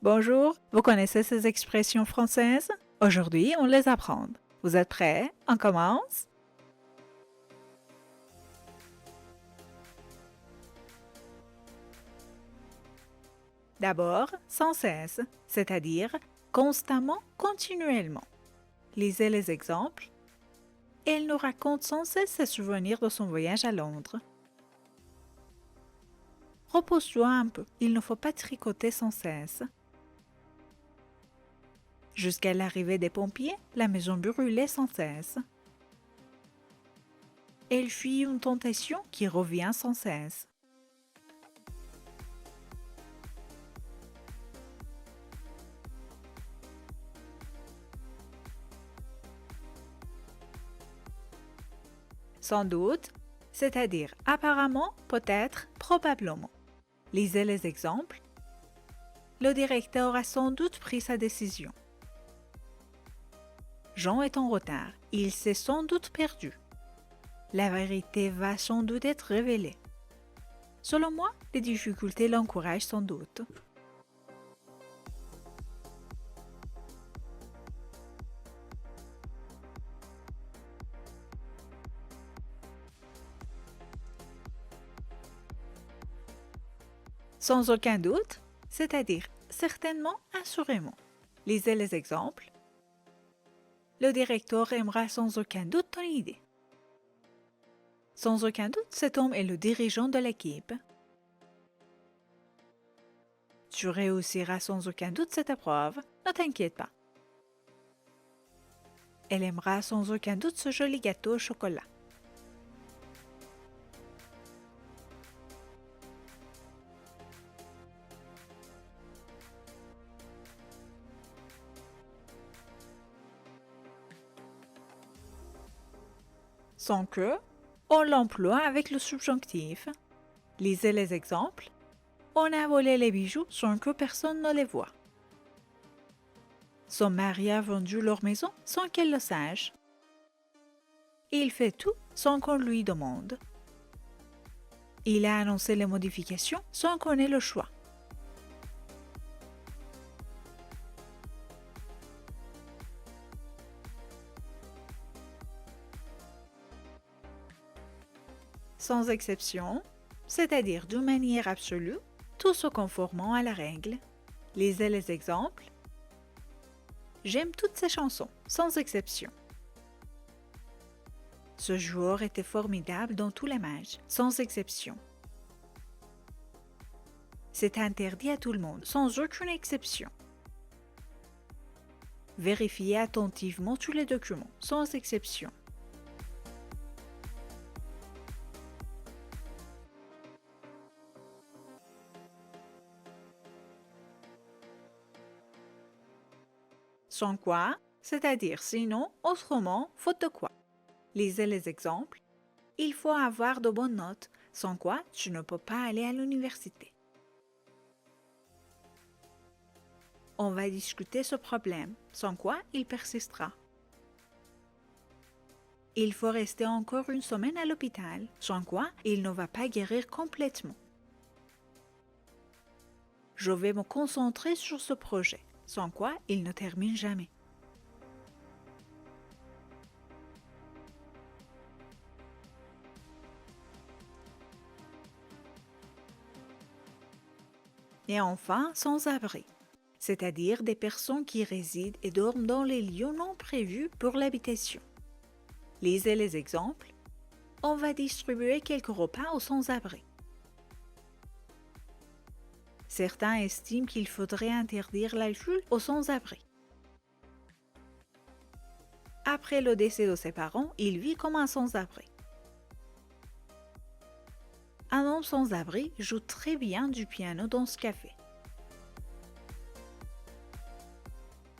Bonjour, vous connaissez ces expressions françaises? Aujourd'hui, on les apprend. Vous êtes prêts? On commence? D'abord, sans cesse, c'est-à-dire constamment, continuellement. Lisez les exemples. Elle nous raconte sans cesse ses souvenirs de son voyage à Londres. Repose-toi un peu, il ne faut pas tricoter sans cesse. Jusqu'à l'arrivée des pompiers, la maison brûlait sans cesse. Elle fuit une tentation qui revient sans cesse. Sans doute, c'est-à-dire apparemment, peut-être, probablement. Lisez les exemples. Le directeur a sans doute pris sa décision. Jean est en retard. Il s'est sans doute perdu. La vérité va sans doute être révélée. Selon moi, les difficultés l'encouragent sans doute. Sans aucun doute, c'est-à-dire certainement, assurément. Lisez les exemples. Le directeur aimera sans aucun doute ton idée. Sans aucun doute, cet homme est le dirigeant de l'équipe. Tu réussiras sans aucun doute cette épreuve, ne t'inquiète pas. Elle aimera sans aucun doute ce joli gâteau au chocolat. Sans que, on l'emploie avec le subjonctif. Lisez les exemples. On a volé les bijoux sans que personne ne les voie. Son mari a vendu leur maison sans qu'elle le sache. Il fait tout sans qu'on lui demande. Il a annoncé les modifications sans qu'on ait le choix. Sans exception, c'est-à-dire d'une manière absolue, tout se conformant à la règle. Lisez les exemples. J'aime toutes ces chansons, sans exception. Ce joueur était formidable dans tous les matchs, sans exception. C'est interdit à tout le monde, sans aucune exception. Vérifiez attentivement tous les documents, sans exception. Sans quoi, c'est-à-dire sinon, autrement, faute de quoi. Lisez les exemples. Il faut avoir de bonnes notes, sans quoi tu ne peux pas aller à l'université. On va discuter ce problème, sans quoi il persistera. Il faut rester encore une semaine à l'hôpital, sans quoi il ne va pas guérir complètement. Je vais me concentrer sur ce projet, sans quoi il ne termine jamais. Et enfin, sans abri, c'est-à-dire des personnes qui résident et dorment dans les lieux non prévus pour l'habitation. Lisez les exemples. On va distribuer quelques repas aux sans-abri. Certains estiment qu'il faudrait interdire l'alcool aux sans-abri. Après le décès de ses parents, il vit comme un sans-abri. Un homme sans-abri joue très bien du piano dans ce café.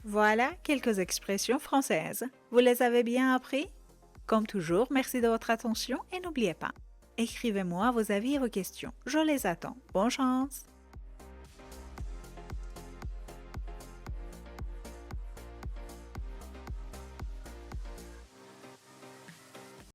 Voilà quelques expressions françaises. Vous les avez bien appris? Comme toujours, merci de votre attention et n'oubliez pas, écrivez-moi vos avis et vos questions. Je les attends. Bonne chance!